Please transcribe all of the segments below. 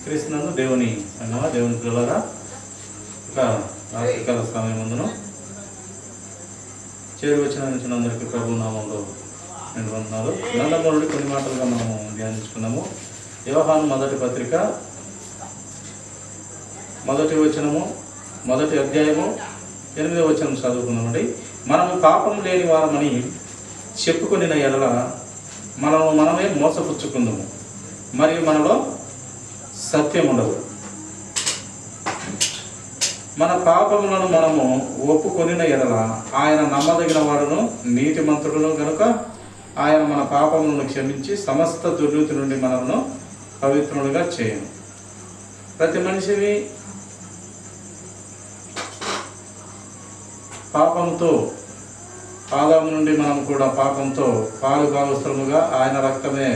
క్రీస్తునందు దేవుని సంగమా, దేవుని పిల్లలారా, ఇక రాత్రికాల సమయం ముందును చేరి వచ్చిన అందరికీ ప్రభు నామంలో నేను వందనాలు. గ్రంథంలోని కొన్ని మాటలుగా మనము ధ్యానించుకున్నాము. యోహాను మొదటి పత్రిక 1వ వచనము, 1వ అధ్యాయము 8వ వచనం చదువుకున్నామండి. మనము పాపం లేని వారమని చెప్పుకొనిన ఎడల మనమే మోసపుచ్చుకుందాము, మరియు మనలో సత్యం ఉండదు. మన పాపములను మనము ఒప్పుకొనిన ఎడల ఆయన నమ్మదగిన వాడును నీతిమంతుడును గనుక ఆయన మన పాపములను క్షమించి సమస్త దుర్నీతి నుండి మనలను పవిత్రులుగా చేయను. ప్రతి మనిషిని పాపంతో, ఆదాము నుండి మనం కూడా పాపంతో పాలుభాగస్తులుగా ఆయన రక్తమే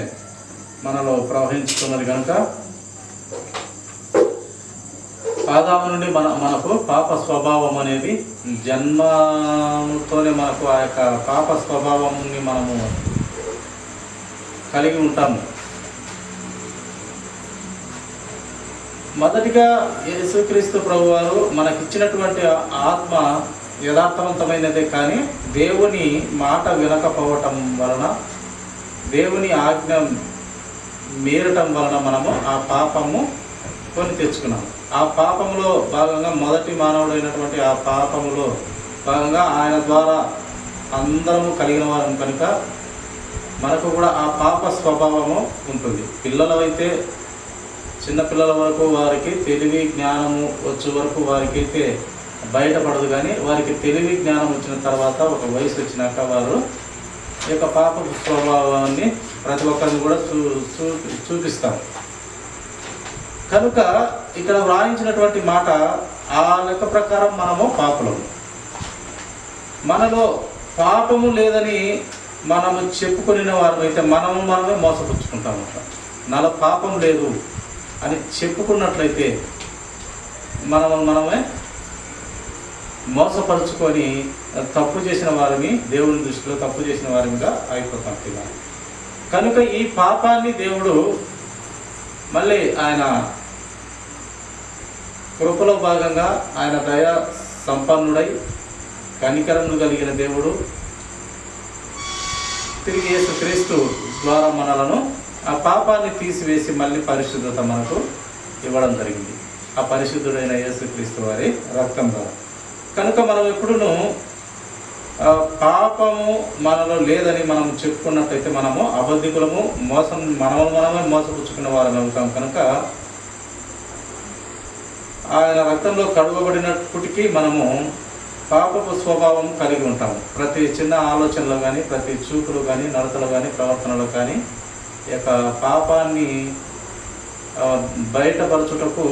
మనలో ప్రవహించుతున్నది కనుక ఆదాము నుండి మనకు పాప స్వభావం అనేది జన్మతోనే మనకు ఆ యొక్క పాప స్వభావాన్ని మనము కలిగి ఉంటాము. మొదటిగా యేసుక్రీస్తు ప్రభువారు మనకిచ్చినటువంటి ఆత్మ యథార్థవంతమైనదే, కానీ దేవుని మాట వినకపోవటం వలన, దేవుని ఆజ్ఞ మీరటం వలన మనము ఆ పాపము కొని తెచ్చుకున్నాము. ఆ పాపములో భాగంగా మొదటి మానవుడైనటువంటి ఆ పాపములో భాగంగా ఆయన ద్వారా అందరము కలిగిన వారం కనుక మనకు కూడా ఆ పాప స్వభావము ఉంటుంది. పిల్లలు అయితే చిన్నపిల్లల వరకు వారికి తెలివి జ్ఞానము వచ్చే వరకు వారికి అయితే బయటపడదు, కానీ వారికి తెలివి జ్ఞానం వచ్చిన తర్వాత ఒక వయసు వచ్చినాక వారు ఈ యొక్క పాప స్వభావాన్ని ప్రతి ఒక్కరిని కూడా చూపిస్తారు. కనుక ఇక్కడ వ్రాయించినటువంటి మాట ఆ లెక్క ప్రకారం మనము పాపులము. మనలో పాపము లేదని మనము చెప్పుకొనిన వారమైతే మనమే మోసపుచ్చుకుంటాము. నాలో పాపం లేదు అని చెప్పుకున్నట్లయితే మనమే మోసపరుచుకొని తప్పు చేసిన వారిని, దేవుని దృష్టిలో తప్పు చేసిన వారిగా అయిపోతాం. కనుక ఈ పాపాన్ని దేవుడు మళ్ళీ ఆయన కృపలో భాగంగా, ఆయన దయా సంపన్నుడై కనికరము కలిగిన దేవుడు తిరిగి యేసుక్రీస్తు ద్వారా మనలను ఆ పాపాన్ని తీసివేసి మళ్ళీ పరిశుద్ధత మనకు ఇవ్వడం జరిగింది, ఆ పరిశుద్ధుడైన యేసుక్రీస్తు వారి రక్తం ద్వారా. కనుక మనం ఎప్పుడునూ పాపము మనలో లేదని మనం చెప్పుకున్నట్లయితే మనము అబద్ధికులము, మనమే మోసపుచ్చుకున్న వారం అవుతాం. కనుక ఆయన రక్తంలో కడుగబడినప్పటికీ మనము పాపపు స్వభావం కలిగి ఉంటాము. ప్రతి చిన్న ఆలోచనలో కానీ, ప్రతి చూపులు కానీ, నడతలు కానీ, ప్రవర్తనలో కానీ ఈ యొక్క పాపాన్ని బయటపరచుటకు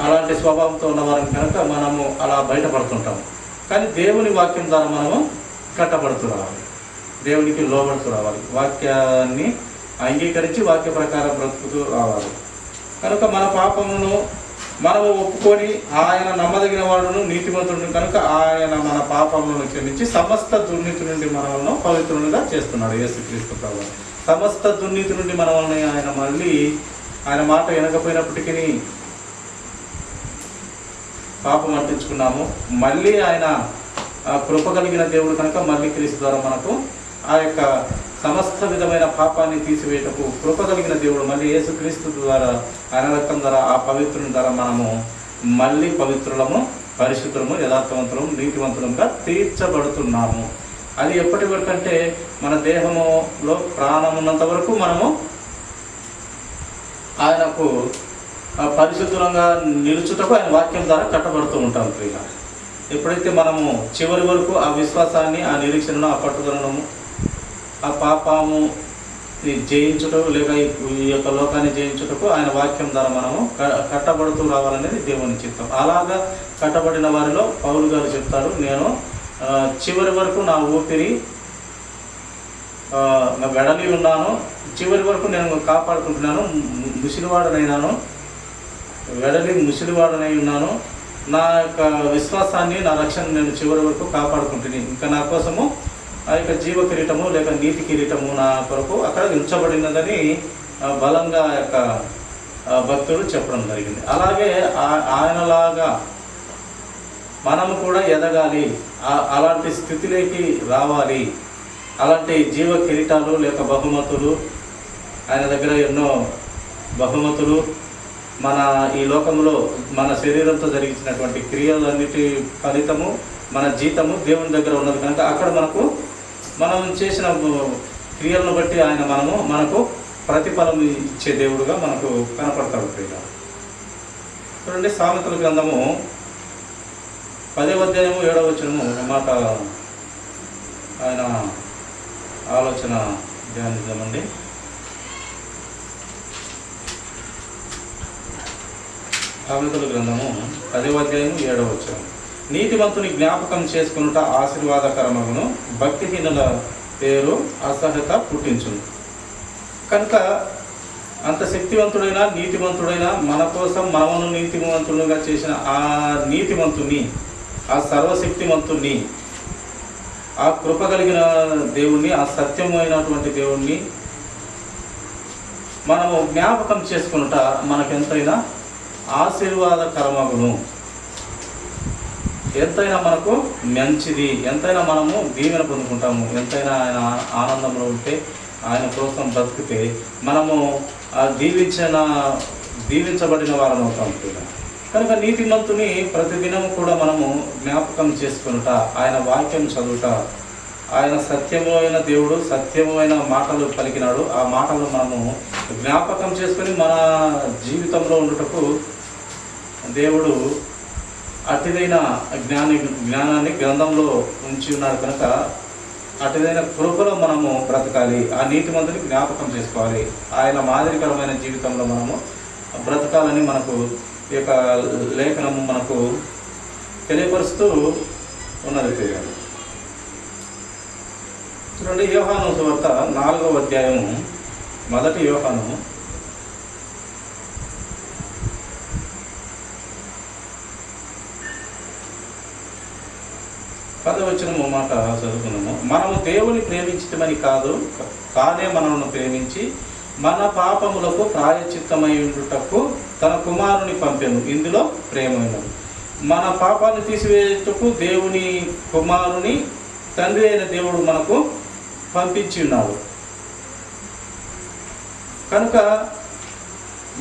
అలాంటి స్వభావంతో ఉన్నవారం కనుక మనము అలా బయటపడుతుంటాము. కానీ దేవుని వాక్యం ద్వారా మనము కట్టబడుతూ రావాలి, దేవునికి లోబడుతూ రావాలి, వాక్యాన్ని అంగీకరించి వాక్య ప్రకారం బ్రతుకుతూ రావాలి. కనుక మన పాపమును మనము ఒప్పుకొని ఆయన నమ్మదగిన వాడును నీతిమంతుడు కనుక ఆయన మన పాపములను క్షమించి సమస్త దుర్నీతి నుండి మనల్ని పవిత్రులుగా చేస్తున్నాడు. యేసుక్రీస్తు ప్రభువు సమస్త దుర్నీతి నుండి మనల్ని ఆయన మళ్ళీ ఆయన మాట వినకపోయినప్పటికీ పాపం అంటించుకున్నాము. మళ్ళీ ఆయన కృప కలిగిన దేవుడు కనుక మళ్ళీ క్రీస్తు ద్వారా మనకు ఆ యొక్క సమస్త విధమైన పాపాన్ని తీసివేయటకు కృప కలిగిన దేవుడు మళ్ళీ యేసుక్రీస్తు ద్వారా, ఆయన రక్తం ద్వారా, ఆ పవిత్రుని ద్వారా మనము మళ్ళీ పవిత్రులము, పరిశుద్ధులము, యథార్థవంతులము, నీతివంతులంగా తీర్చబడుతున్నాము. అది ఎప్పటి వరకు అంటే మన దేహములో ప్రాణం ఉన్నంత వరకు మనము ఆయనకు పరిశుద్ధంగా నిలుచుటకు ఆయన వాక్యం ద్వారా కట్టబడుతూ ఉంటాం. ప్రియుల, ఎప్పుడైతే మనము చివరి వరకు ఆ విశ్వాసాన్ని, ఆ నిరీక్షణను, ఆ పట్టుదలను, ఆ పాపము జయించుటకు లేక ఈ యొక్క లోకాన్ని జయించుటకు ఆయన వాక్యం ద్వారా మనము కట్టబడుతూ రావాలనేది దేవుని చిత్తం. అలాగా కట్టబడిన వారిలో పౌలు గారు చెప్తారు, నేను చివరి వరకు నా ఊపిరి వెడలి ఉన్నాను, చివరి వరకు నేను కాపాడుకుంటున్నాను, ముసిలివాడనైనాను, ముసిలివాడనై ఉన్నాను, నా యొక్క విశ్వాసాన్ని, నా రక్షణ నేను చివరి వరకు కాపాడుకుంటున్నాను. ఇంకా నా కోసము ఆ యొక్క జీవ కిరీటము లేక నీతి కిరీటము నా కొరకు అక్కడ ఉంచబడినదని బలంగా యొక్క భక్తుడు చెప్పడం జరిగింది. అలాగే ఆయనలాగా మనము కూడా ఎదగాలి, అలాంటి స్థితిలోకి రావాలి. అలాంటి జీవ కిరీటాలు లేక బహుమతులు, ఆయన దగ్గర ఎన్నో బహుమతులు, మన ఈ లోకంలో మన శరీరంతో జరిగించినటువంటి క్రియలన్నిటి ఫలితము, మన జీతము దేవుని దగ్గర ఉన్నది కనుక అక్కడ మనం చేసిన క్రియలను బట్టి ఆయన మనకు ప్రతిఫలం ఇచ్చే దేవుడుగా మనకు కనపడతాడు. ప్రియుల చూడండి, సామెతల గ్రంథము 10వ అధ్యాయము 7వ వచనము మాట ఆయన ఆలోచన ధ్యానిద్దామండి. సామెతల గ్రంథము 10వ అధ్యాయము 7వ వచనం, నీతిమంతుని జ్ఞాపకం చేసుకునుట ఆశీర్వాదకరమగును, భక్తిహీనుల పేరు అసహ్యత పుట్టించును. కనుక అంత శక్తివంతుడైన నీతిమంతుడైన మన కోసం మనమును నీతిమంతులుగా చేసిన ఆ నీతిమంతుని, ఆ సర్వశక్తిమంతుని, ఆ కృప కలిగిన దేవుణ్ణి, ఆ సత్యమైనటువంటి దేవుణ్ణి మనము జ్ఞాపకం చేసుకునుట మనకెంతైనా ఆశీర్వాదకరమగును, ఎంతైనా మనకు మంచిది, ఎంతైనా మనము దీవెన పొందుకుంటాము. ఎంతైనా ఆయన ఆనందంలో ఉంటే, ఆయన కోసం బ్రతికితే మనము దీవించబడిన వారం అవుతాం. కనుక నీతిమంతుని ప్రతిదినము కూడా మనము జ్ఞాపకం చేసుకునుట, ఆయన వాక్యం చదువుట, ఆయన సత్యమైన దేవుడు, సత్యమైన మాటలు పలికినాడు. ఆ మాటలు మనము జ్ఞాపకం చేసుకొని మన జీవితంలో ఉండుటకు దేవుడు అతిదైన జ్ఞానాన్ని గ్రంథంలో ఉంచి ఉన్నాడు. కనుక అటుదైన కృపలో మనము బ్రతకాలి, ఆ నీతిమంతుని జ్ఞాపకం చేసుకోవాలి, ఆయన మాదిరికరమైన జీవితంలో మనము బ్రతకాలని మనకు ఈ యొక్క లేఖనము మనకు తెలియపరుస్తూ ఉన్నది. చూడండి, యోహాను సువార్త 4వ అధ్యాయము, మొదటి యోహాను 10వ వచనము మాట చదువుకున్నాము. మనము దేవుని ప్రేమించటమని కాదు, కానే మనల్ని ప్రేమించి మన పాపములకు ప్రాయశ్చిత్తమై ఉండుటకు తన కుమారుని పంపెను. ఇందులో ప్రేమైనది. మన పాపాలను తీసివేయుటకు దేవుని కుమారుని తండ్రి అయిన దేవుడు మనకు పంపించి ఉన్నాడు. కనుక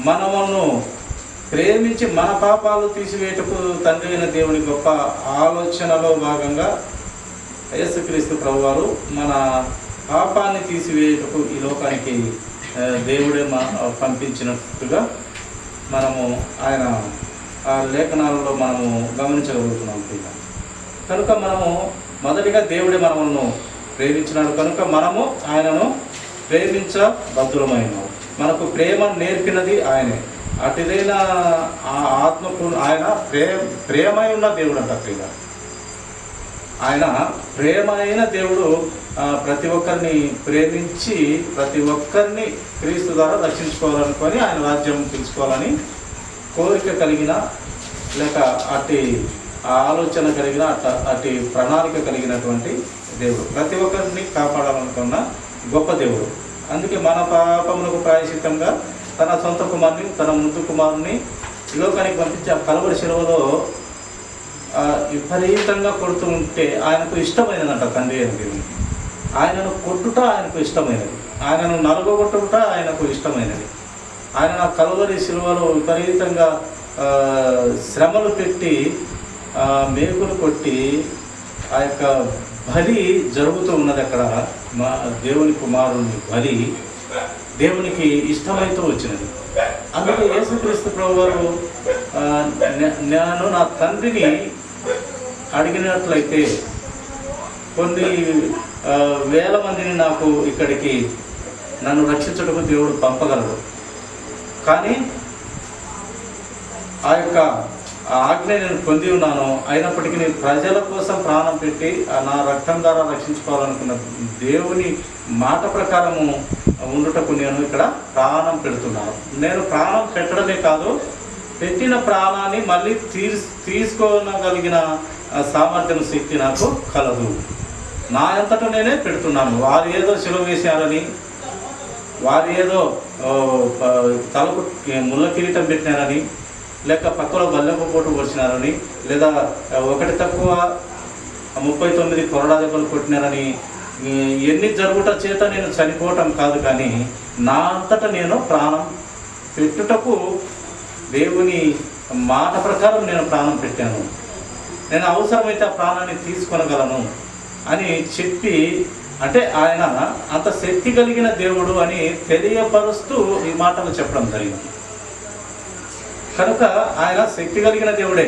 మనము ప్రేమించి మన పాపాలు తీసివేయటకు తండ్రి అయిన దేవుని గొప్ప ఆలోచనలో భాగంగా యేసుక్రీస్తు ప్రభువారు మన పాపాన్ని తీసివేయటకు ఈ లోకానికి దేవుడే పంపించినట్టుగా మనము ఆయన ఆ లేఖనాలలో మనము గమనించగలుగుతున్నాం. కనుక మనము మొదటిగా దేవుడే మనల్ని ప్రేమించినాడు కనుక మనము ఆయనను ప్రేమించబద్ధులమైనాము. మనకు ప్రేమ నేర్పినది ఆయనే. అటుదైన ఆ ఆత్మకు ఆయన ప్రేమై ఉన్న దేవుడు అంట. ఆయన ప్రేమ అయిన దేవుడు ప్రతి ఒక్కరిని ప్రేమించి ప్రతి ఒక్కరిని క్రీస్తు ద్వారా రక్షించుకోవాలనుకొని ఆయన రాజ్యం తెలుసుకోవాలని కోరిక కలిగిన లేక అట్టి ఆలోచన కలిగిన అట్టి ప్రణాళిక కలిగినటువంటి దేవుడు, ప్రతి ఒక్కరిని కాపాడాలనుకున్న గొప్ప దేవుడు. అందుకే మన పాపములకు ప్రాయశ్చిత్తంగా తన సొంత కుమారుని, తన ముద్దు కుమారుని ఈ లోకానికి పంపించి ఆ కలవరి శిలువలో విపరీతంగా కొడుతూ ఉంటే ఆయనకు ఇష్టమైనదంట తండ్రి అయిన దేవుని. ఆయనను కొట్టుట ఆయనకు ఇష్టమైనది, ఆయనను నలుగొట్టుట ఆయనకు ఇష్టమైనది. ఆయన కలవరి శిలువలో విపరీతంగా శ్రమలు పెట్టి మేకులు కొట్టి ఆ యొక్క బలి జరుగుతూ ఉన్నది. అక్కడ మా దేవుని కుమారుని బలి దేవునికి ఇష్టమైతే వచ్చినది. అందుకే యేసుక్రీస్తు ప్రభువారు నేను నా తండ్రిని అడిగినట్లయితే కొన్ని వేల మందిని నాకు ఇక్కడికి నన్ను రక్షించడానికి దేవుడు పంపగలడు, కానీ ఆ యొక్క ఆజ్ఞ నేను పొంది ఉన్నాను. అయినప్పటికీ నేను ప్రజల కోసం ప్రాణం పెట్టి నా రక్తం ద్వారా రక్షించుకోవాలనుకున్న దేవుని మాట ప్రకారము ఉండుటకు నేను ఇక్కడ ప్రాణం పెడుతున్నాను. నేను ప్రాణం పెట్టడమే కాదు, పెట్టిన ప్రాణాన్ని మళ్ళీ తీసుకోగలిగిన సామర్థ్యం, శక్తి నాకు కలదు. నా అంతటా నేనే పెడుతున్నాను. వారు ఏదో సిలువ వేశారని వారు ఏదో తలకు ముళ్ళ కిరీటం పెట్టినారని, లేక పక్కలో బల్లెపు పోటు పొడిచినారని, లేదా ఒకటి తక్కువ 39 కొరడా దెబ్బలు కొట్టినారని ఎన్ని జరుగుట చేత నేను చనిపోవటం కాదు, కానీ నా అంతటా నేను ప్రాణం పెట్టుటకు దేవుని మాట ప్రకారం నేను ప్రాణం పెట్టాను, నేను అవసరమైతే ఆ ప్రాణాన్ని తీసుకొనగలను అని చెప్పి, అంటే ఆయన అంత శక్తి కలిగిన దేవుడు అని తెలియపరుస్తూ ఈ మాటలు చెప్పడం జరిగింది. కనుక ఆయన శక్తి కలిగిన దేవుడే.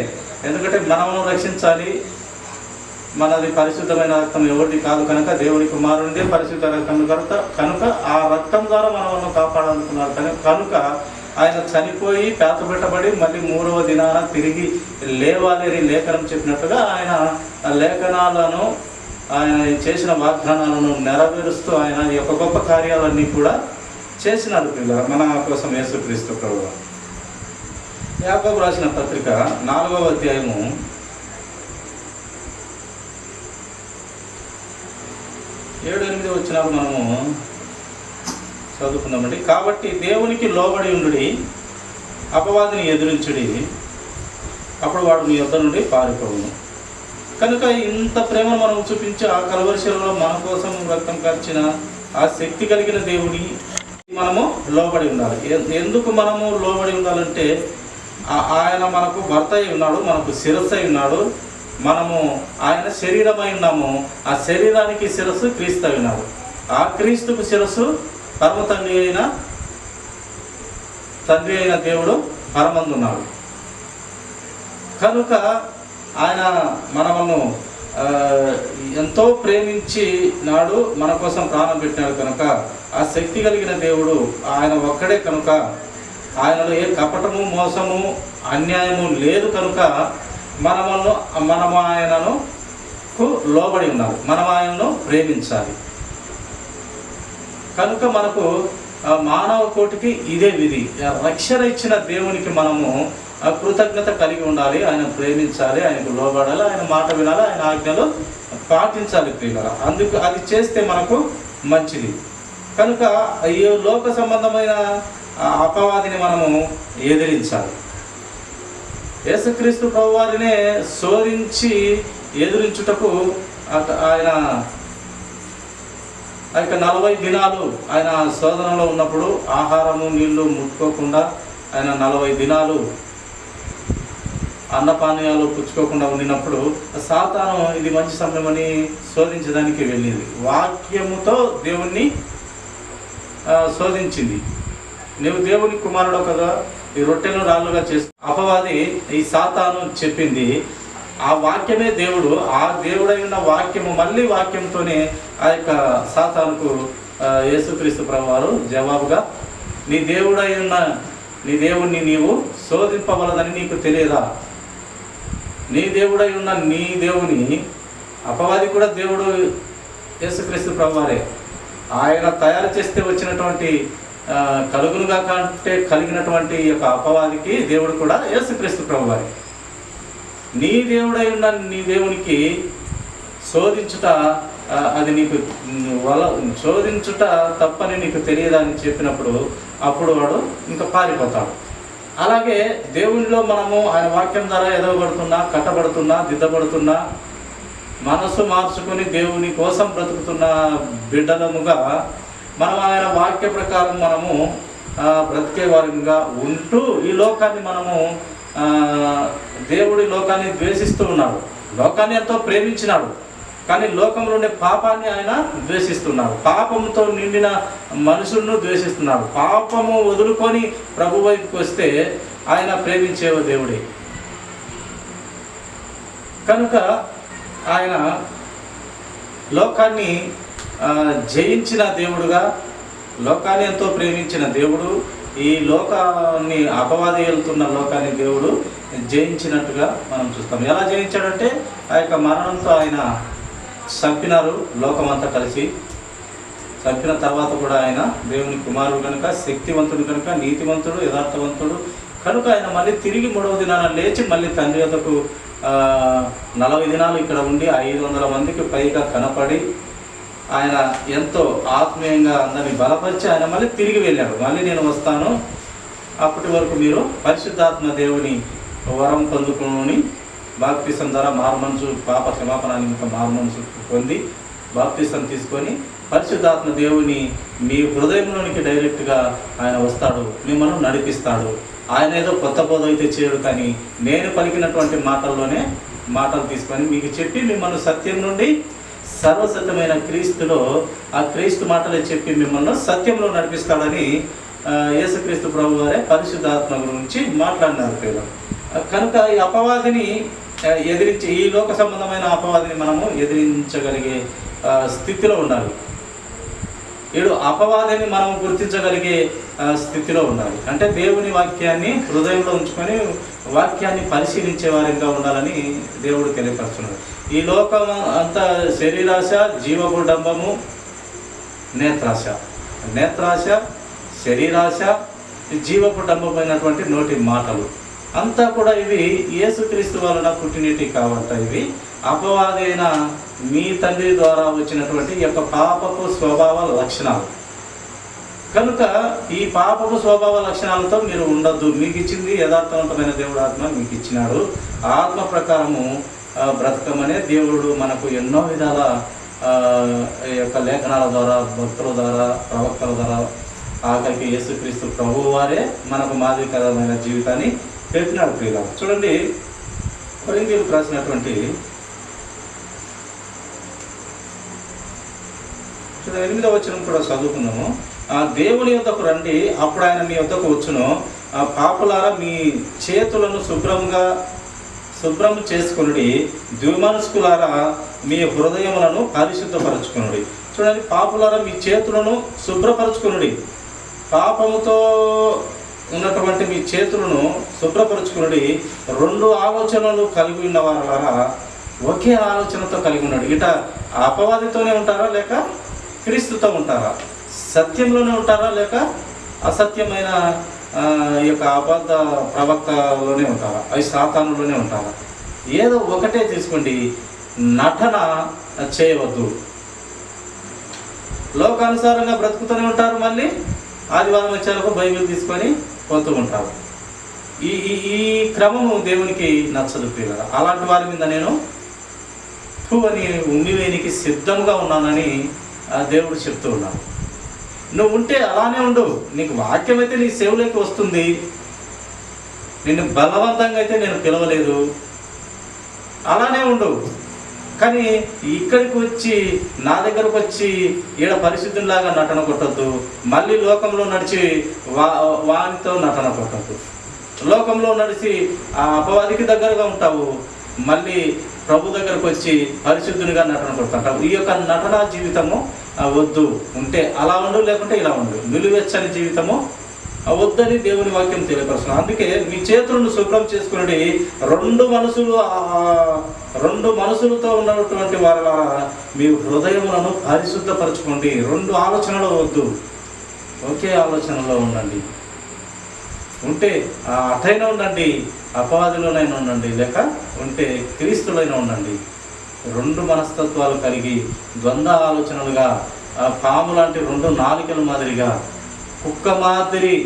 ఎందుకంటే మనము రక్షించాలి, మనది పరిశుద్ధమైన రక్తం ఎవరిది కాదు కనుక దేవుని కుమారునిదే పరిశుద్ధ రక్తం కనుక ఆ రక్తం ద్వారా మనల్ని కాపాడాలనుకున్నారు. కనుక ఆయన చనిపోయి పేత పెట్టబడి మళ్ళీ 3వ దినాన తిరిగి లేవాలి అని లేఖనం చెప్పినట్టుగా ఆయన లేఖనాలను, ఆయన చేసిన వాగ్దానాలను నెరవేరుస్తూ ఆయన యొక్క గొప్ప కార్యాలన్నీ కూడా చేసినాడు పిల్లలు మన కోసం యేసుక్రీస్తు ప్రభువు. యాకోబు రాసిన పత్రిక 4వ అధ్యాయము 7-8 వచనాలు మనము చదువుకుందామండి. కాబట్టి దేవునికి లోబడి ఉండుడి, అపవాదిని ఎదురించుడి, అప్పుడు వాడు మీ యొద్ద నుండి పారిపోవును. కనుక ఇంత ప్రేమను మనం చూపించి ఆ కలవరిశిలలో మన కోసం రక్తం కార్చిన ఆ శక్తి కలిగిన దేవుని మనము లోబడి ఉండాలి. ఎందుకు మనము లోబడి ఉండాలంటే ఆయన మనకు భర్త అయి ఉన్నాడు, మనకు శిరస్సు అయి ఉన్నాడు, మనము ఆయన శరీరమై ఉన్నాము. ఆ శరీరానికి శిరస్సు క్రీస్తు అయి ఉన్నాడు. ఆ క్రీస్తుకు శిరస్సు పరమ తండ్రి అయిన దేవుడు పరమందున్నాడు. కనుక ఆయన మనము ఎంతో ప్రేమించి నాడు మన కోసం ప్రాణం పెట్టినాడు. కనుక ఆ శక్తి కలిగిన దేవుడు ఆయన ఒక్కడే. కనుక ఆయనలో ఏ కపటము, మోసము, అన్యాయము లేదు. కనుక మనము ఆయనను లోబడి ఉండాలి, మనం ఆయనను ప్రేమించాలి. కనుక మనకు మానవ కోటికి ఇదే విధి. రక్షణ ఇచ్చిన దేవునికి మనము కృతజ్ఞత కలిగి ఉండాలి, ఆయన ప్రేమించాలి, ఆయనకు లోబడాలి, ఆయన మాట వినాలి, ఆయన ఆజ్ఞలు పాటించాలి ప్రియులారా. అందుకు అది చేస్తే మనకు మంచిది. కనుక ఈ లోక సంబంధమైన అపవాదిని మనము ఎదిరించాలి. యేసుక్రీస్తు ప్రభువారినే శోధించి ఎదురించుటకు ఆయన 40 దినాలు ఆయన శోధనలో ఉన్నప్పుడు ఆహారము నీళ్లు ముట్టుకోకుండా ఆయన 40 దినాలు అన్నపానీయాలు పుచ్చుకోకుండా ఉండినప్పుడు సాతాను ఇది మంచి సమయమని శోధించడానికి వెళ్ళింది. వాక్యముతో దేవుణ్ణి శోధించింది. నువ్వు దేవుని కుమారుడు కదా, ఈ రొట్టెలను రాళ్ళుగా చేసి అపవాది ఈ సాతాను చెప్పింది. ఆ వాక్యమే దేవుడు. ఆ దేవుడై ఉన్న వాక్యము మళ్ళీ వాక్యంతోనే ఆ యొక్క సాతానుకు యేసుక్రీస్తు ప్రభువారు జవాబుగా, నీ దేవుడై ఉన్న నీ దేవుణ్ణి నీవు శోధింపవలదని నీకు తెలియదా? నీ దేవుడై ఉన్న నీ దేవుని, అపవాది కూడా దేవుడు యేసుక్రీస్తు ప్రభువారే. ఆయన తయారు చేస్తే వచ్చినటువంటి కలుగునుగా కంటే కలిగినటువంటి యొక్క అపవాదికి దేవుడు కూడా యేసుక్రీస్తు ప్రభువారే. నీ దేవుడై ఉన్న నీ దేవునికి శోధించుట అది నీకు శోధించుట తప్పని నీకు తెలియదా అని చెప్పినప్పుడు అప్పుడు వాడు ఇంకా పారిపోతాడు. అలాగే దేవునిలో మనము ఆయన వాక్యం ద్వారా ఎదగబడుతున్నా, కట్టబడుతున్నా, దిద్దబడుతున్నా, మనసు మార్చుకొని దేవుని కోసం బ్రతుకుతున్న బిడ్డలముగా మనం ఆయన వాక్య ప్రకారం మనము బ్రతికే వారిగా ఉంటూ ఈ లోకాన్ని మనము దేవుడి లోకాన్ని ద్వేషిస్తూ ఉన్నాడు. లోకాన్ని ఎంతో ప్రేమించినాడు, కానీ లోకంలో ఉండే పాపాన్ని ఆయన ద్వేషిస్తున్నాడు. పాపంతో నిండిన మనుషులను ద్వేషిస్తున్నాడు. పాపము వదులుకొని ప్రభు వైపుకి వస్తే ఆయన ప్రేమించే దేవుడే. కనుక ఆయన లోకాన్ని జయించిన దేవుడుగా, లోకాన్ని ఎంతో ప్రేమించిన దేవుడు, ఈ లోకాన్ని అపవాది వెళ్తున్న లోకాన్ని దేవుడు జయించినట్టుగా మనం చూస్తాం. ఎలా జయించాడంటే ఆ యొక్క మరణంతో ఆయన చంపినారు. లోకమంతా కలిసి చంపిన తర్వాత కూడా ఆయన దేవుని కుమారుడు కనుక, శక్తివంతుడు కనుక, నీతివంతుడు, యథార్థవంతుడు కనుక ఆయన మళ్ళీ తిరిగి 3వ దినాన లేచి మళ్ళీ తండ్రి వద్దకు 40 దినాలు ఇక్కడ ఉండి 500 మందికి పైగా కనపడి ఆయన ఎంతో ఆత్మీయంగా అందరినీ బలపరిచి ఆయన మళ్ళీ తిరిగి వెళ్ళాడు. మళ్ళీ నేను వస్తాను, అప్పటి వరకు మీరు పరిశుద్ధాత్మ దేవుని వరం పొందుకొని బాప్తిసం ద్వారా మారుమనసు పాప క్షమాపణ నిమిత్తం మారుమనసు పొంది బాప్తిసం తీసుకొని పరిశుద్ధాత్మ దేవుని మీ హృదయంలోనికి డైరెక్ట్గా ఆయన వస్తాడు, మిమ్మల్ని నడిపిస్తాడు. ఆయన ఏదో కొత్త బోధ అయితే చేయడు, కానీ నేను పలికినటువంటి మాటలు తీసుకొని మీకు చెప్పి మిమ్మల్ని సత్యం నుండి సర్వసత్యమైన క్రీస్తులో ఆ క్రీస్తు మాటలే చెప్పి మిమ్మల్ని సత్యంలో నడిపిస్తాడని యేసుక్రీస్తు ప్రభు వారే పరిశుద్ధాత్మ గురించి మాట్లాడినారు పిల్లలు. కనుక ఈ అపవాదిని ఎదిరించి, ఈ లోక సంబంధమైన అపవాదిని మనము ఎదిరించగలిగే స్థితిలో ఉండాలి. అపవాదిని మనం గుర్తించగలిగే స్థితిలో ఉండాలి. అంటే దేవుని వాక్యాన్ని హృదయంలో ఉంచుకొని వాక్యాన్ని పరిశీలించే వారిగా ఉండాలని దేవుడు తెలియపరుస్తున్నాడు. ఈ లోకం అంతా శరీరాశ, జీవగుడంబము, నేత్రాశ, శరీరాశ, జీవకుడంబమైనటువంటి నోటి మాటలు అంతా కూడా ఇవి యేసుక్రీస్తు వలన పుట్టినటి కాబట్టి ఇవి అపవాదైన మీ తండ్రి ద్వారా వచ్చినటువంటి ఈ యొక్క పాపపు స్వభావ లక్షణాలు. కనుక ఈ పాపపు స్వభావ లక్షణాలతో మీరు ఉండొద్దు. మీకు ఇచ్చింది యథార్థవంతమైన దేవుడు ఆత్మ మీకు ఇచ్చినాడు. ఆత్మ ప్రకారము బ్రతకమనే దేవుడు మనకు ఎన్నో విధాల యొక్క లేఖనాల ద్వారా, భక్తుల ద్వారా, ప్రవక్తల ద్వారా, ఆఖరికి యేసుక్రీస్తు ప్రభువు వారే మనకు మాదిరికరమైన జీవితాన్ని పెట్టినాడు. ప్రియుల చూడండి, కొరింథీయులకు రాసినటువంటి 8వ వచనం కూడా చదువుకుందాము. దేవుని యొద్దకు రండి, అప్పుడు ఆయన మీ యొద్దకు వచ్చును. పాపులారా, మీ చేతులను శుభ్రం చేసుకునుడి, ద్విమనస్కులారా మీ హృదయములను పరిశుద్ధపరచుకునుడి. చూడండి, పాపులారా మీ చేతులను శుభ్రపరచుకునుడి, పాపముతో ఉన్నటువంటి మీ చేతులను శుభ్రపరచుకునుడి. 2 ఆలోచనలు కలిగి ఉన్న వారా ఒకే ఆలోచనతో కలిగి ఉన్నాడు. ఇట అపవాదితోనే ఉంటారా లేక క్రీస్తుతో ఉంటారా? సత్యంలోనే ఉంటారా లేక అసత్యమైన యొక్క అబద్ధ ప్రవక్తలోనే ఉంటారా? అవి సాతానులోనే ఉంటారా? ఏదో ఒకటే తీసుకోండి. నటన చేయవద్దు. లోకానుసారంగా బ్రతుకుతూనే ఉంటారు, మళ్ళీ ఆదివారం వచ్చేలకు బైబిల్ తీసుకొని పోతూ ఉంటారు. ఈ క్రమము దేవునికి నచ్చదు పిల్లలు. అలాంటి వారి మీద నేను అని ఉమ్మివేనికి సిద్ధంగా ఉన్నానని దేవుడు చెప్తూ ఉన్నాడు. నువ్వు ఉంటే అలానే ఉండు. నీకు వాక్యం అయితే నీ సేవలోకి వస్తుంది. నిన్ను బలవంతంగా అయితే నేను పిలవలేదు, అలానే ఉండు. కానీ ఇక్కడికి వచ్చి నా దగ్గరకు వచ్చి ఈడ పరిశుద్ధులాగా నటన కొట్టద్దు. మళ్ళీ లోకంలో నడిచి వానితో నటన కొట్టద్దు. లోకంలో నడిచి ఆ అపవాదికి దగ్గరగా ఉంటావు, మళ్ళీ ప్రభు దగ్గరకు వచ్చి పరిశుద్ధునిగా నటన కొడుతుంటావు. ఈ యొక్క నటన జీవితము వద్దు. ఉంటే అలా ఉండు, లేకుంటే ఇలా ఉండు. నిలువెచ్చని జీవితము వద్దని దేవుని వాక్యం తెలియపరుస్తున్నాం. అందుకే మీ చేతులను శుభ్రం చేసుకుని 2 మనసులతో ఉన్నటువంటి వారి మీ హృదయములను పరిశుద్ధపరచుకోండి. 2 ఆలోచనలు వద్దు, ఒకే ఆలోచనలో ఉండండి. ఉంటే అటైనా ఉండండి, అపవాదిలోనైనా ఉండండి, లేక ఉంటే క్రీస్తులైనా ఉండండి. 2 మనస్తత్వాలు కలిగి ద్వంద్వ ఆలోచనలుగా, పాము లాంటి 2 నాలికల మాదిరిగా, కుక్క మాదిరి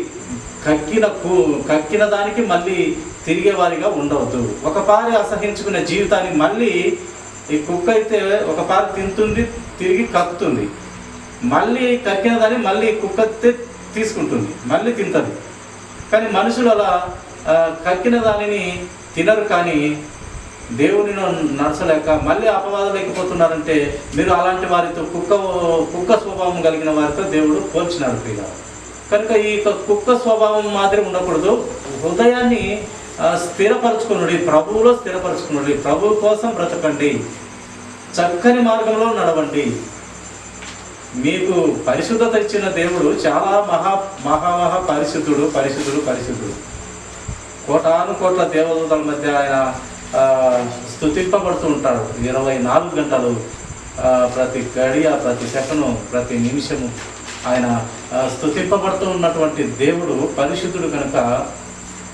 కక్కిన దానికి మళ్ళీ తిరిగే వారిగా ఉండవద్దు. ఒక పారి అసహించుకునే జీవితాన్ని మళ్ళీ ఈ కుక్క అయితే ఒక పారి తింటుంది, తిరిగి కక్కుతుంది. మళ్ళీ కక్కిన దాన్ని మళ్ళీ కుక్క తీసుకుంటుంది, మళ్ళీ తింటుంది. కానీ మనుషులు అలా కక్కిన దానిని తినరు. కానీ దేవుని నడచలేక మళ్ళీ అపవాదలేకపోతున్నారంటే మీరు అలాంటి వారితో కుక్క స్వభావం కలిగిన వారితో దేవుడు పోల్చినాడు ప్రియుల. కనుక ఈ కుక్క స్వభావం మాదిరి ఉండకూడదు. హృదయాన్ని స్థిరపరచుకునుడి, ప్రభువులో స్థిరపరచుకునుడి. ప్రభువు కోసం బ్రతకండి, చక్కని మార్గంలో నడవండి. మీకు పరిశుద్ధత ఇచ్చిన దేవుడు చాలా మహా పరిశుద్ధుడు. కోటాను కోట్ల దేవదూతల మధ్య ఆయన స్తుతింపబడుతూ ఉంటాడు. 24 గంటలు, ప్రతి గడియ, ప్రతి సెకను, ప్రతి నిమిషము ఆయన స్తుతింపబడుతూ ఉన్నటువంటి దేవుడు పరిశుద్ధుడు. కనుక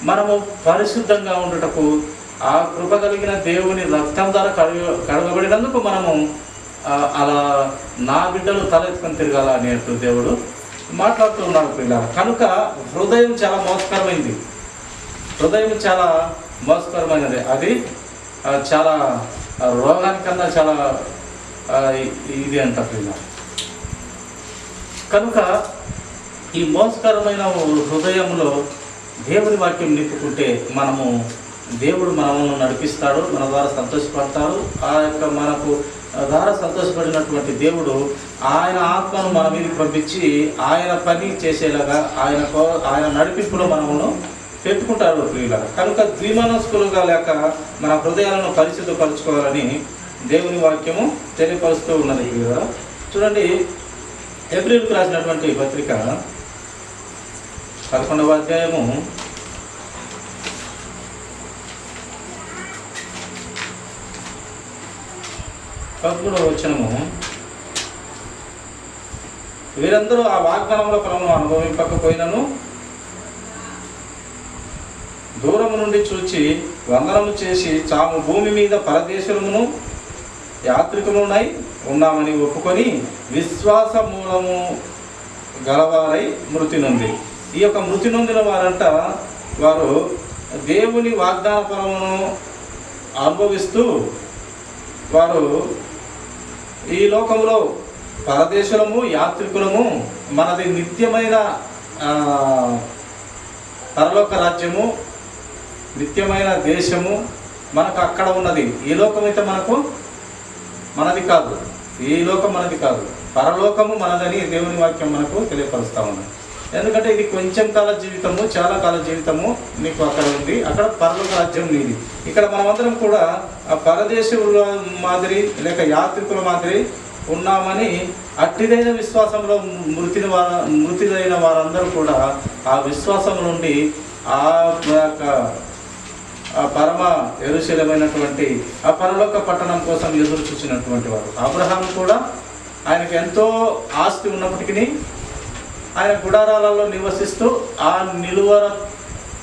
మనము పరిశుద్ధంగా ఉండుటకు ఆ కృప కలిగిన దేవుని రక్తం ద్వారా కడగబడినందుకు మనము అలా నా బిడ్డలు తలెత్తుకొని తిరగాల అనేట్టు దేవుడు మాట్లాడుతూ ఉన్నాడు పిల్లలు. కనుక హృదయం చాలా మోసకరమైంది, హృదయం చాలా మోసకరమైనది. అది చాలా రోగానికన్నా చాలా ఇది అంట పిల్లలు. కనుక ఈ మోసకరమైన హృదయంలో దేవుని వాక్యం నింపుకుంటే దేవుడు మనల్ని నడిపిస్తాడు, మన ద్వారా సంతోషపడతాడు. ఆ యొక్క మనకు ద్వారా సంతోషపడినటువంటి దేవుడు ఆయన ఆత్మను మన మీదకి పంపించి ఆయన పని చేసేలాగా ఆయన నడిపింపులో మనమును పెట్టుకుంటాడు ప్రియులారా. కనుక ద్విమనస్కులుగా లేక మన హృదయాలను పరిశుద్ధపరచుకోవాలని దేవుని వాక్యము తెలియపరుస్తూ ఉన్నది ప్రియులారా. చూడండి, హెబ్రీయులకు రాసినటువంటి పత్రిక 11వ అధ్యాయము 13వ వచనము, వీరందరూ ఆ వాగ్దానముల ఫలమును అనుభవింపకపోయినను దూరము నుండి చూచి వందనము చేసి తాము భూమి మీద పరదేశమును యాత్రికులునై ఉన్నామని ఒప్పుకొని విశ్వాస మూలము గలవారై మృతి నొంది. ఈ యొక్క మృతి నొందిన వారంట వారు దేవుని వాగ్దాన ఫలమును అనుభవిస్తూ వారు ఈ లోకంలో పరదేశులము యాత్రికులము, మనది నిత్యమైన పరలోక రాజ్యము, నిత్యమైన దేశము మనకు అక్కడ ఉన్నది. ఈ లోకం అయితే మనది కాదు, ఈ లోకం మనది కాదు, పరలోకము మనదని దేవుని వాక్యం మనకు తెలియపరుస్తూ ఉన్నది. ఎందుకంటే ఇది కొంచెం కాల జీవితము, చాలా కాల జీవితము నీకు అక్కడ ఉంది, అక్కడ పరలోక రాజ్యం నీది. ఇక్కడ మనమందరం కూడా ఆ పరదేశుల మాదిరి లేక యాత్రికుల మాదిరి ఉన్నామని అట్టిదైన విశ్వాసంలో మృతిదైన వారందరూ కూడా ఆ విశ్వాసం నుండి ఆ పరమ యెరూషలేమైనటువంటి ఆ పరలోక పట్టణం కోసం ఎదురు చూసినటువంటి వారు. అబ్రహాం కూడా ఆయనకు ఎంతో ఆస్తి ఉన్నప్పటికీ ఆయన గుడారాలలో నివసిస్తూ ఆ నిలువర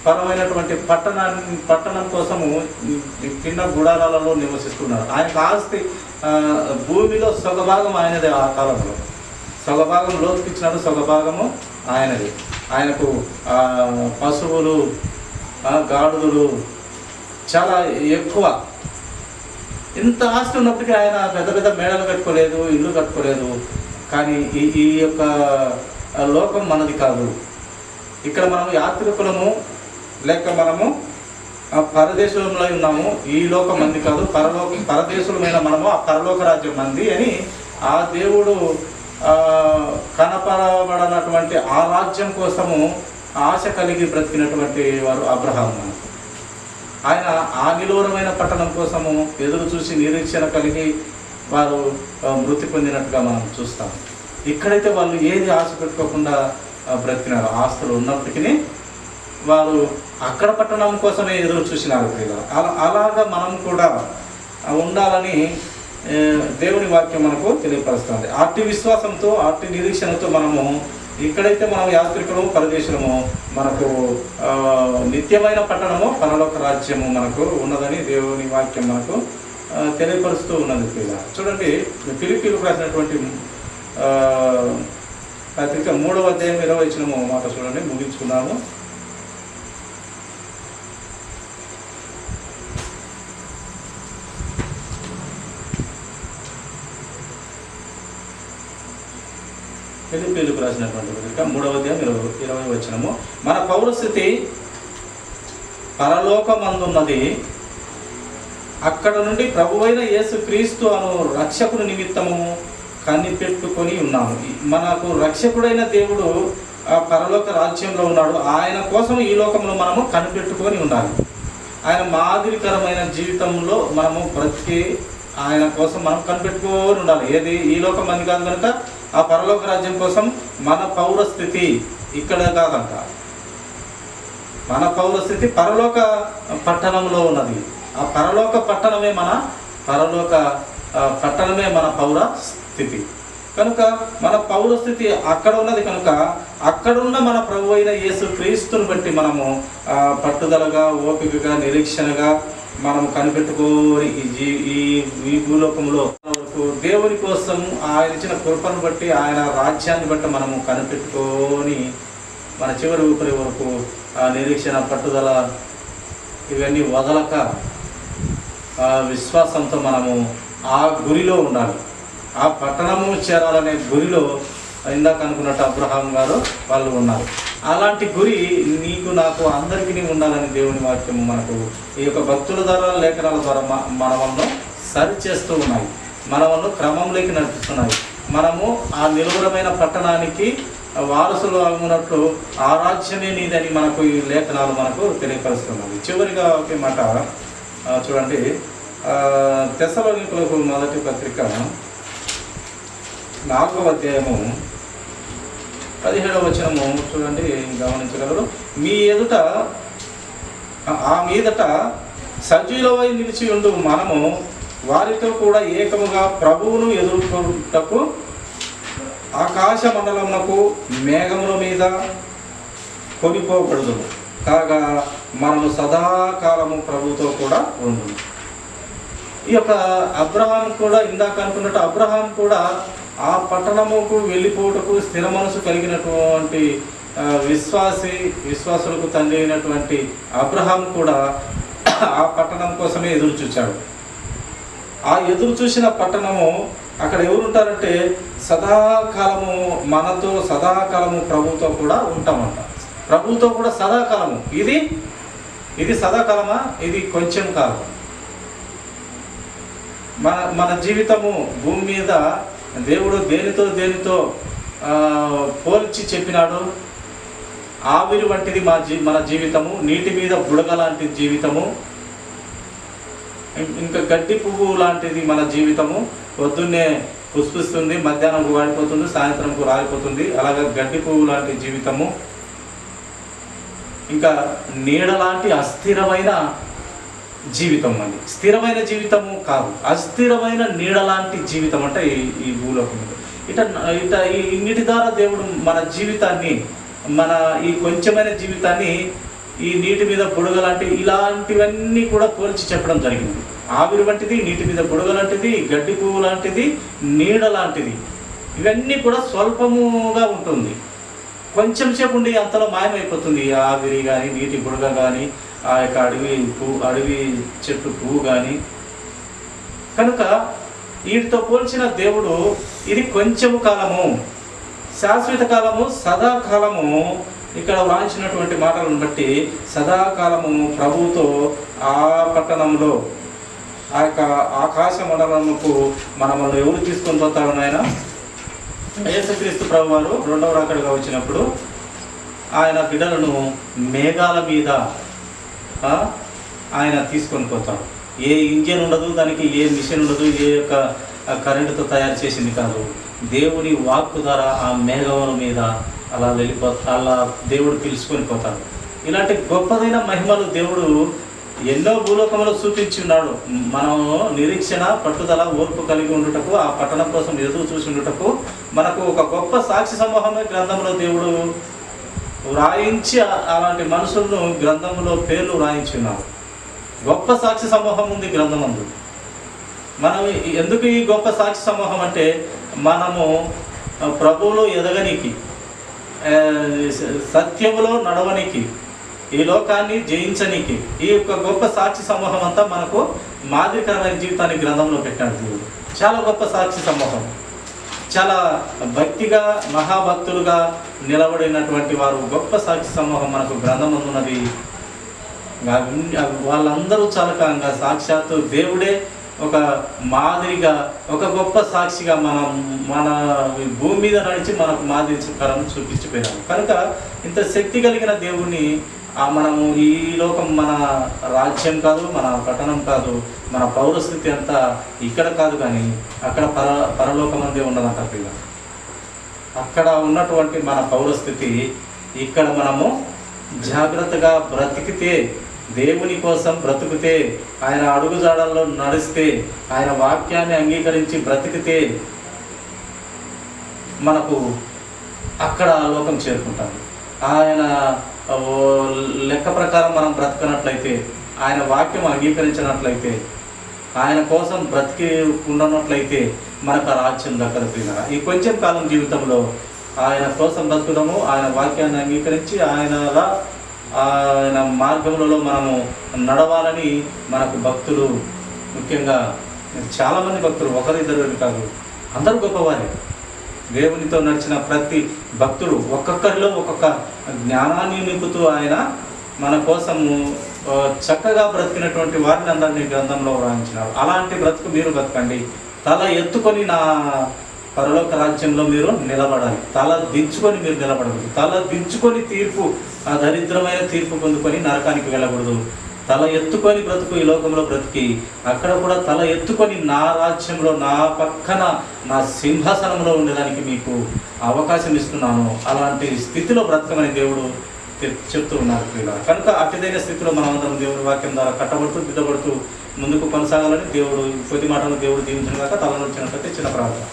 పరమైనటువంటి పట్టణం కోసము కింద గుడారాలలో నివసిస్తున్నారు. ఆయనకు ఆస్తి భూమిలో సగభాగం ఆయనదే. ఆ కాలంలో సగభాగం లోతుకిచ్చినాడు, సగభాగము ఆయనది. ఆయనకు పశువులు, గాడుదులు చాలా ఎక్కువ. ఇంత ఆస్తి ఉన్నప్పటికీ ఆయన పెద్ద పెద్ద మేడలు కట్టుకోలేదు, ఇల్లు కట్టుకోలేదు. కానీ ఈ యొక్క లోకం మనది కాదు. ఇక్కడ మనము యాత్రికులము లేక మనము పరదేశంలో ఉన్నాము. ఈ లోకం మంది కాదు, పరదేశులమైన మనము ఆ పరలోక రాజ్యం మంది అని ఆ దేవుడు కనపడబడినటువంటి ఆ రాజ్యం కోసము ఆశ కలిగి బ్రతికినటువంటి వారు అబ్రహాము. ఆయన ఆ నిలువరమైన పట్టణం కోసము ఎదురు చూసి నిరీక్షణ కలిగి వారు మృతి పొందినట్టుగా మనం చూస్తాం. ఇక్కడైతే వాళ్ళు ఏది ఆశ పెట్టుకోకుండా బ్రతికినారు. ఆస్తులు ఉన్నప్పటికీ వారు అక్కడ పట్టణం కోసమే ఎదురు చూసినారు. అలాగా మనం కూడా ఉండాలని దేవుని వాక్యం మనకు తెలియపరుస్తుంది. అట్టి విశ్వాసంతో, అట్టి నిరీక్షణతో మనము ఇక్కడైతే మనం యాత్రికులము, పరదేశులము, మనకు నిత్యమైన పట్టణము, పరలోక రాజ్యము మనకు ఉన్నదని దేవుని వాక్యం మనకు తెలియపరుస్తూ ఉన్నది. చూడండి, ఫిలిప్పీలకు రాసినటువంటి పత్రిక 3వ అధ్యాయం 20వ వచనము మాట చూడండి, ముగించుకున్నాము. ఫిలిప్పీలకు రాసినటువంటి పత్రిక 3వ అధ్యాయం 20వ వచనము, మన పౌరస్థితి పరలోకమందున్నది, అక్కడ నుండి ప్రభువైన యేసు క్రీస్తు అను రక్షకుని నిమిత్తము కనిపెట్టుకొని ఉన్నాము. మనకు రక్షకుడైన దేవుడు ఆ పరలోక రాజ్యంలో ఉన్నాడు. ఆయన కోసం ఈ లోకంలో మనము కనిపెట్టుకొని ఉండాలి. ఆయన మాదిరికరమైన జీవితంలో మనము బ్రతికి ఆయన కోసం మనం కనిపెట్టుకొని ఉండాలి. ఏది ఈ లోకం మంది కాదు కనుక ఆ పరలోక రాజ్యం కోసం మన పౌరస్థితి ఇక్కడ కాదంట. మన పౌరస్థితి పరలోక పట్టణంలో ఉన్నది. ఆ పరలోక పట్టణమే మన పౌర స్థితి. కనుక మన పౌర స్థితి అక్కడ ఉన్నది. కనుక అక్కడున్న మన ప్రభు అయిన యేసు క్రీస్తుని బట్టి మనము పట్టుదలగా, ఓపికగా, నిరీక్షణగా మనము కనిపెట్టుకోని ఈ భూలోకంలో దేవుని కోసం ఆయన ఇచ్చిన కృపను బట్టి, ఆయన రాజ్యాన్ని బట్టి మనము కనిపెట్టుకొని మన చివరి ఊపిరి వరకు నిరీక్షణ, పట్టుదల ఇవన్నీ వదలక విశ్వాసంతో మనము ఆ గురిలో ఉండాలి. ఆ పట్టణము చేరాలనే గురిలో ఇందాక అనుకున్నట్టు అబ్రహాం గారు వాళ్ళు ఉన్నారు. అలాంటి గురి నీకు నాకు అందరికీ ఉండాలని దేవుని వాక్యం మనకు ఈ యొక్క భక్తుల ద్వారా, లేఖనాల ద్వారా మనలను సరి చేస్తూ ఉన్నాయి, మనలను క్రమంలోకి నడిపిస్తున్నాయి. మనము ఆ నిలువరమైన పట్టణానికి వారసులు అవునట్లు ఆ రాజ్యమే నీదని మనకు ఈ లేఖనాలు మనకు తెలియపరుస్తున్నది. చివరిగా ఒకే మాట చూడండి, తెస్సలోనికీయులకు మొదటి పత్రిక 4వ అధ్యాయము 17వ వచనము చూడండి, గమనించగలరు. ఆ మీదట సజీవులవై నిలిచి ఉండు మనము వారితో కూడా ఏకముగా ప్రభువును ఎదుర్కొనుటకు ఆకాశ మండలమునకు మేఘముల మీద కొనిపోబడదు కాగా మనము సదాకాలము ప్రభుతో కూడా ఉండు. ఈ యొక్క అబ్రహాం కూడా ఇందాక అనుకున్నట్టు అబ్రహాం కూడా ఆ పట్టణముకు వెళ్ళిపోవటకు స్థిర మనసు కలిగినటువంటి విశ్వాసులకు తండ్రి అయినటువంటి అబ్రహాం కూడా ఆ పట్టణం కోసమే ఎదురు చూచాడు. ఆ ఎదురు చూసిన పట్టణము అక్కడ ఎవరుంటారంటే సదాకాలము మనతో, సదాకాలము ప్రభుతో కూడా ఉంటామంట. ప్రభుతో కూడా సదాకాలము. ఇది సదాకాలమా? ఇది కొంచెం కాలం. మన జీవితము భూమి మీద దేవుడు దేనితో పోల్చి చెప్పినాడు. ఆవిరి వంటిది మన జీవితము, నీటి మీద బుడగ లాంటి జీవితము, ఇంకా గడ్డి పువ్వు లాంటిది మన జీవితము. పొద్దున్నే పుష్పిస్తుంది, మధ్యాహ్నంకు వాడిపోతుంది, సాయంత్రంకు రాలిపోతుంది. అలాగే గడ్డి పువ్వు లాంటి జీవితము. ఇంకా నీడ లాంటి అస్థిరమైన జీవితం అండి. స్థిరమైన జీవితము కాదు, అస్థిరమైన నీడ లాంటి జీవితం అంటే ఈ భూలోకంలో. ఇన్నిటి ద్వారా దేవుడు మన జీవితాన్ని, మన ఈ కొంచెమైన జీవితాన్ని ఈ నీటి మీద బుడగ లాంటి ఇలాంటివన్నీ కూడా పోల్చి చెప్పడం జరిగింది. ఆవిరి వంటిది, నీటి మీద బుడగ లాంటిది, గడ్డి పువ్వు లాంటిది, నీడ లాంటిది. ఇవన్నీ కూడా స్వల్పముగా ఉంటుంది. కొంచెం సేపు ఉండి అంతలో మాయమైపోతుంది. ఆవిరి కానీ, నీటి బుడగ కానీ, ఆ యొక్క అడవి చెట్టు పువ్వు కానీ. కనుక వీటితో పోల్చిన దేవుడు ఇది కొంచెము కాలము, శాశ్వత కాలము, సదాకాలము. ఇక్కడ వ్రాయించినటువంటి మాటలను బట్టి సదాకాలము ప్రభువుతో ఆ పట్టణంలో, ఆ యొక్క ఆకాశ మండలముకు మనల్ని ఎవరు తీసుకొని పోతాడు? ఆయన యేసుక్రీస్తు ప్రభు వారు రెండవ రాకడగా వచ్చినప్పుడు ఆయన బిడ్డలను మేఘాల మీద ఆయన తీసుకొని పోతాడు. ఏ ఇంజన్ ఉండదు, దానికి ఏ మిషన్ ఉండదు, ఏ యొక్క కరెంటుతో తయారు చేసింది కాదు. దేవుని వాక్కు ద్వారా ఆ మేఘముల మీద అలా అలా దేవుడు పిలుచుకొని పోతాడు. ఇలాంటి గొప్పదైన మహిమలు దేవుడు ఎన్నో భూలోకంలో చూపించి ఉన్నాడు. మనం నిరీక్షణ, పట్టుదల, ఓర్పు కలిగి ఉండుటకు, ఆ పట్టణం కోసం ఎదురు చూసి ఉండుటకు మనకు ఒక గొప్ప సాక్షి సమూహమే గ్రంథంలో దేవుడు వ్రాయించి, అలాంటి మనుషులను గ్రంథంలో పేర్లు వ్రాయించి ఉన్నారు. గొప్ప సాక్షి సమూహం ఉంది గ్రంథమందు. మనం ఎందుకు ఈ గొప్ప సాక్షి సమూహం అంటే, మనము ప్రభువులో ఎదగనికి, సత్యములో నడవనికి, ఈ లోకాన్ని జయించనికి ఈ యొక్క గొప్ప సాక్షి సమూహం అంతా మనకు మాదిరికరమైన జీవితాన్ని గ్రంథంలో పెట్టాడు దేవుడు. చాలా గొప్ప సాక్షి సమూహం, చాలా భక్తిగా, మహాభక్తులుగా నిలబడినటువంటి వారు గొప్ప సాక్షి సమూహం మనకు గ్రంథం ఉన్నది. వాళ్ళందరూ చాలకంగా సాక్షాత్తు దేవుడే ఒక మాదిరిగా, ఒక గొప్ప సాక్షిగా మన భూమి మీద నడిచి మనకు మాదిరికరం చూపించిపోయినారు. కనుక ఇంత శక్తి కలిగిన దేవుణ్ణి మనము ఈ లోకం, మన రాజ్యం కాదు, మన పట్టణం కాదు, మన పౌరస్థితి అంతా ఇక్కడ కాదు, కానీ అక్కడ పరలోకం అందే ఉన్నదంట పిల్ల. అక్కడ ఉన్నటువంటి మన పౌరస్థితి ఇక్కడ మనము జాగ్రత్తగా బ్రతికితే, దేవుని కోసం బ్రతికితే, ఆయన అడుగుజాడల్లో నడిస్తే, ఆయన వాక్యాన్ని అంగీకరించి బ్రతికితే మనకు అక్కడ లోకం చేరుకుంటాము. ఆయన లెక్క ప్రకారం మనం బ్రతకనట్లయితే, ఆయన వాక్యం అంగీకరించినట్లయితే, ఆయన కోసం బ్రతికి ఉండనట్లయితే మనకు ఆ రాజ్యం దక్కదు ప్రియులారా. ఈ కొంచెం కాలం జీవితంలో ఆయన కోసం బ్రతుకుదాము, ఆయన వాక్యాన్ని అంగీకరించి ఆయన మార్గములలో మనము నడవాలని మనకు భక్తులు, ముఖ్యంగా చాలామంది భక్తులు, ఒకరిద్దరు కాదు, అందరూ గొప్పవారే. దేవునితో నడిచిన ప్రతి భక్తుడు ఒక్కొక్కరిలో ఒక్కొక్క జ్ఞానాన్ని నింపుతూ ఆయన మన కోసము చక్కగా బ్రతికినటువంటి వారిని అందరినీ గ్రంథంలో వ్రాయించినాడు. అలాంటి బ్రతుకు మీరు బ్రతకండి. తల ఎత్తుకొని నా పరలోక రాజ్యంలో మీరు నిలబడాలి. తల దించుకొని మీరు నిలబడకూడదు. తల దించుకొని ఆ దరిద్రమైన తీర్పు పొందుకొని నరకానికి వెళ్ళకూడదు. తల ఎత్తుకొని బ్రతుకు ఈ లోకంలో బ్రతికి అక్కడ కూడా తల ఎత్తుకొని నా రాజ్యంలో నా పక్కన నా సింహాసనంలో ఉండడానికి మీకు అవకాశం ఇస్తున్నాను. అలాంటి స్థితిలో బ్రతకమని దేవుడు చెప్తూ ఉన్నారు ప్రియులారా. కనుక అట్టిదైన స్థితిలో మనం అందరం దేవుడి వాక్యం ద్వారా కట్టబడుతూ దిద్దబడుతూ ముందుకు కొనసాగాలని దేవుడు కొద్ది మాటలు దేవుడు దీవించిన కాక తల నుంచినట్లయితే చిన్న ప్రార్థన.